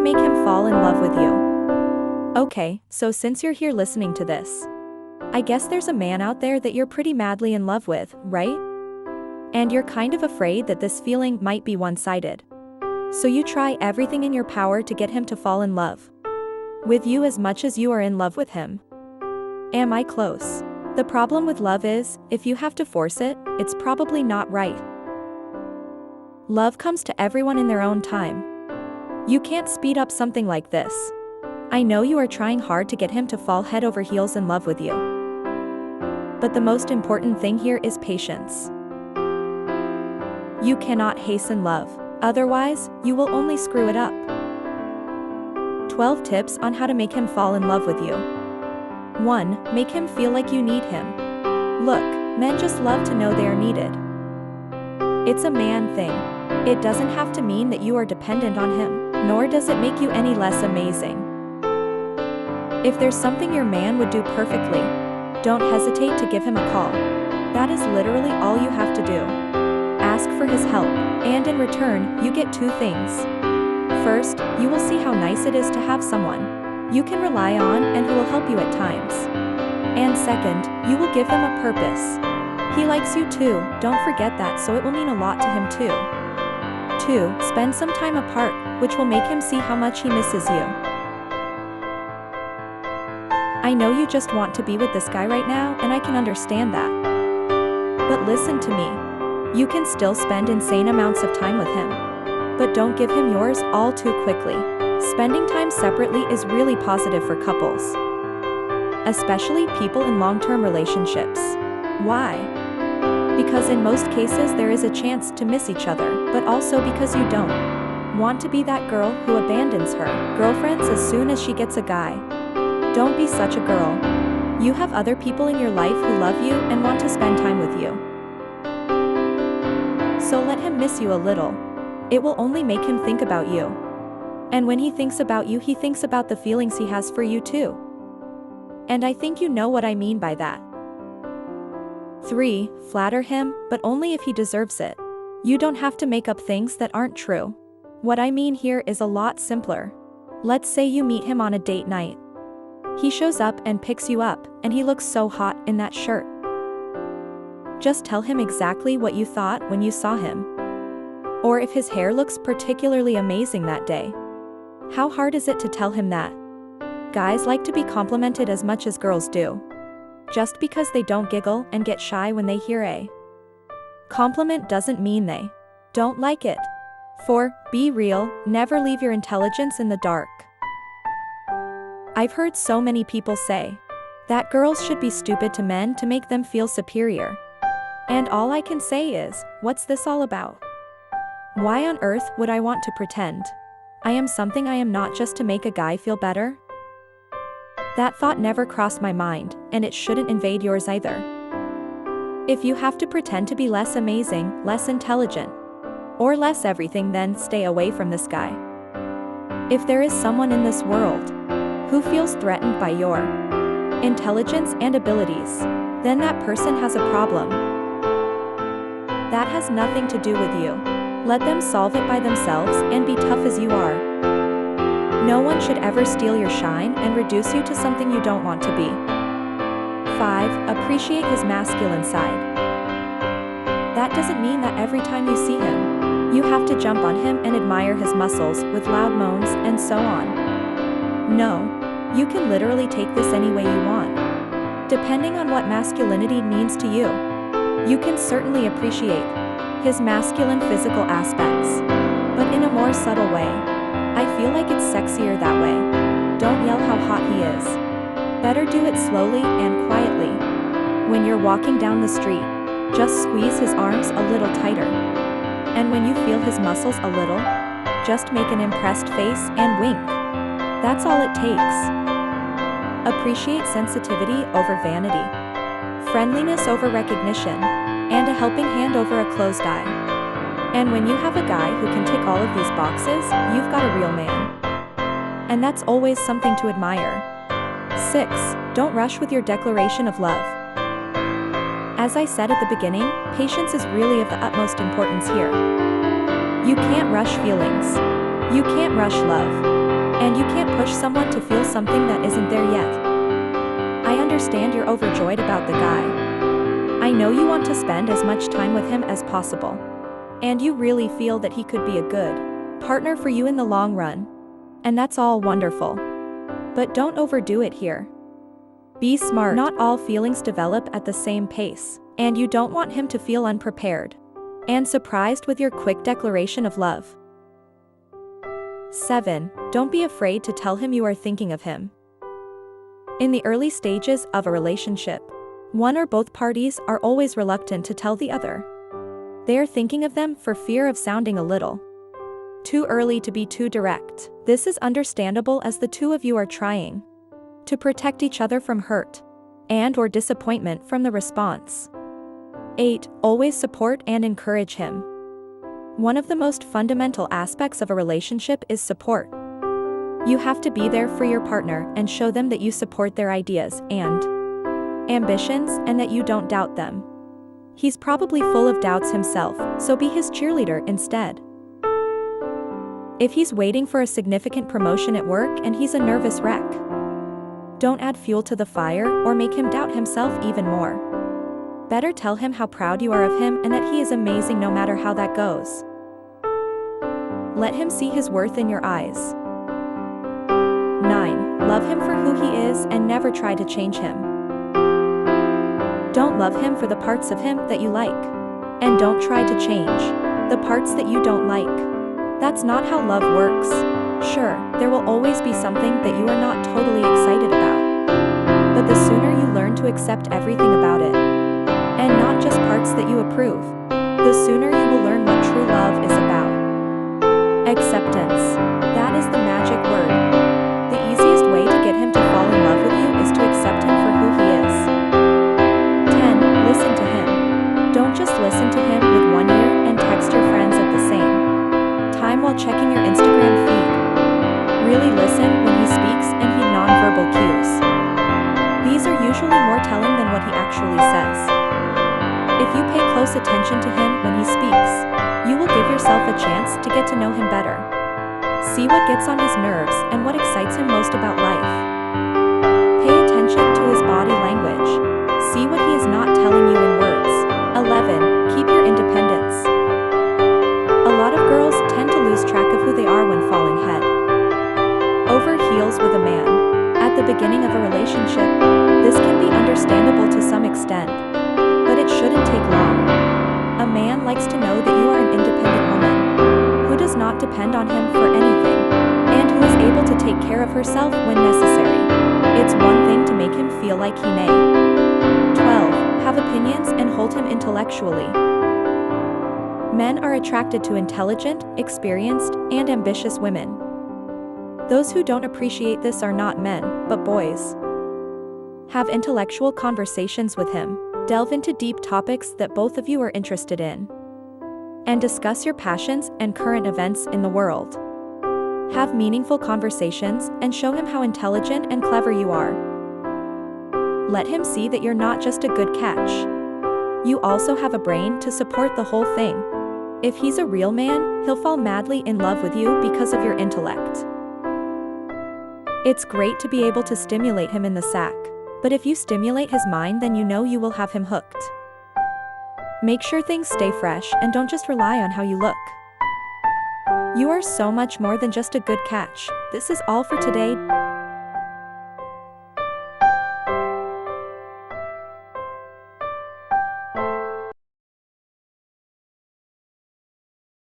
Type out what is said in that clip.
make him fall in love with you. Okay, so since you're here listening to this, I guess there's a man out there that you're pretty madly in love with, right? And you're kind of afraid that this feeling might be one-sided. So you try everything in your power to get him to fall in love with you as much as you are in love with him. Am I close? The problem with love is, if you have to force it, it's probably not right. Love comes to everyone in their own time. You can't speed up something like this. I know you are trying hard to get him to fall head over heels in love with you. But the most important thing here is patience. You cannot hasten love, otherwise, you will only screw it up. 12 tips on how to make him fall in love with you. 1. Make him feel like you need him. Look, men just love to know they are needed. It's a man thing. It doesn't have to mean that you are dependent on him, nor does it make you any less amazing. If there's something your man would do perfectly, don't hesitate to give him a call. That is literally all you have to do. Ask for his help, and in return, you get 2 things. First, you will see how nice it is to have someone you can rely on and who will help you at times. And second, you will give him a purpose. He likes you too, don't forget that, so it will mean a lot to him too. 2. Spend some time apart, which will make him see how much he misses you. I know you just want to be with this guy right now, and I can understand that. But listen to me. You can still spend insane amounts of time with him. But don't give him yours all too quickly. Spending time separately is really positive for couples, especially people in long-term relationships. Why? Because in most cases there is a chance to miss each other, but also because you don't want to be that girl who abandons her girlfriends as soon as she gets a guy. Don't be such a girl. You have other people in your life who love you and want to spend time with you. So let him miss you a little. It will only make him think about you. And when he thinks about you, he thinks about the feelings he has for you too. And I think you know what I mean by that. 3. Flatter him, but only if he deserves it. You don't have to make up things that aren't true. What I mean here is a lot simpler. Let's say you meet him on a date night. He shows up and picks you up, and he looks so hot in that shirt. Just tell him exactly what you thought when you saw him. Or if his hair looks particularly amazing that day. How hard is it to tell him that? Guys like to be complimented as much as girls do. Just because they don't giggle and get shy when they hear a compliment doesn't mean they don't like it. 4. Be real, never leave your intelligence in the dark. I've heard so many people say that girls should be stupid to men to make them feel superior. And all I can say is, what's this all about? Why on earth would I want to pretend I am something I am not just to make a guy feel better? That thought never crossed my mind, and it shouldn't invade yours either. If you have to pretend to be less amazing, less intelligent, or less everything, then stay away from this guy. If there is someone in this world who feels threatened by your intelligence and abilities, then that person has a problem. That has nothing to do with you. Let them solve it by themselves and be tough as you are. No one should ever steal your shine and reduce you to something you don't want to be. 5. Appreciate his masculine side. That doesn't mean that every time you see him, you have to jump on him and admire his muscles with loud moans and so on. No, you can literally take this any way you want. Depending on what masculinity means to you, you can certainly appreciate his masculine physical aspects, but in a more subtle way. I feel like it's sexier that way. Don't yell how hot he is. Better do it slowly and quietly. When you're walking down the street, just squeeze his arms a little tighter. And when you feel his muscles a little, just make an impressed face and wink. That's all it takes. Appreciate sensitivity over vanity, friendliness over recognition, and a helping hand over a closed eye. And when you have a guy who can tick all of these boxes, you've got a real man. And that's always something to admire. 6. Don't rush with your declaration of love. As I said at the beginning, patience is really of the utmost importance here. You can't rush feelings. You can't rush love. And you can't push someone to feel something that isn't there yet. I understand you're overjoyed about the guy. I know you want to spend as much time with him as possible. And you really feel that he could be a good partner for you in the long run. And that's all wonderful. But don't overdo it here. Be smart. Not all feelings develop at the same pace, and you don't want him to feel unprepared and surprised with your quick declaration of love. 7. Don't be afraid to tell him you are thinking of him. In the early stages of a relationship, one or both parties are always reluctant to tell the other they are thinking of them for fear of sounding a little too early to be too direct. This is understandable as the two of you are trying to protect each other from hurt and/or disappointment from the response. 8. Always support and encourage him. One of the most fundamental aspects of a relationship is support. You have to be there for your partner and show them that you support their ideas and ambitions and that you don't doubt them. He's probably full of doubts himself, so be his cheerleader instead. If he's waiting for a significant promotion at work and he's a nervous wreck, don't add fuel to the fire or make him doubt himself even more. Better tell him how proud you are of him and that he is amazing no matter how that goes. Let him see his worth in your eyes. 9. Love him for who he is and never try to change him. Don't love him for the parts of him that you like. And don't try to change the parts that you don't like. That's not how love works. Sure, there will always be something that you are not totally excited about. But the sooner you learn to accept everything about it, and not just parts that you approve, the sooner you will learn what true love is about. Acceptance. That is the magic word. The easiest way to get him to fall in love with you is to accept him for who he is. 10. Listen to him. Don't just listen to him with one ear and text your friends at the same time while checking your Instagram feed. Really listen when he speaks and heed nonverbal cues. These are usually more telling than what he actually says. If you pay close attention to him when he speaks, you will give yourself a chance to get to know him better. See what gets on his nerves and what excites him most about life. Pay attention to his body language. See what he is not telling you in words. 11. Keep your independence. A lot of girls tend to lose track of who they are when falling head over heels with a man. At the beginning of a relationship, this can be understandable to some extent, but it shouldn't take long. A man likes to know that you are an independent woman, who does not depend on him for anything, and who is able to take care of herself when necessary. It's one thing to make him feel like he may. 12. Have opinions and hold him intellectually. Men are attracted to intelligent, experienced, and ambitious women. Those who don't appreciate this are not men, but boys. Have intellectual conversations with him. Delve into deep topics that both of you are interested in. And discuss your passions and current events in the world. Have meaningful conversations and show him how intelligent and clever you are. Let him see that you're not just a good catch. You also have a brain to support the whole thing. If he's a real man, he'll fall madly in love with you because of your intellect. It's great to be able to stimulate him in the sack. But if you stimulate his mind, then you know you will have him hooked. Make sure things stay fresh and don't just rely on how you look. You are so much more than just a good catch. This is all for today.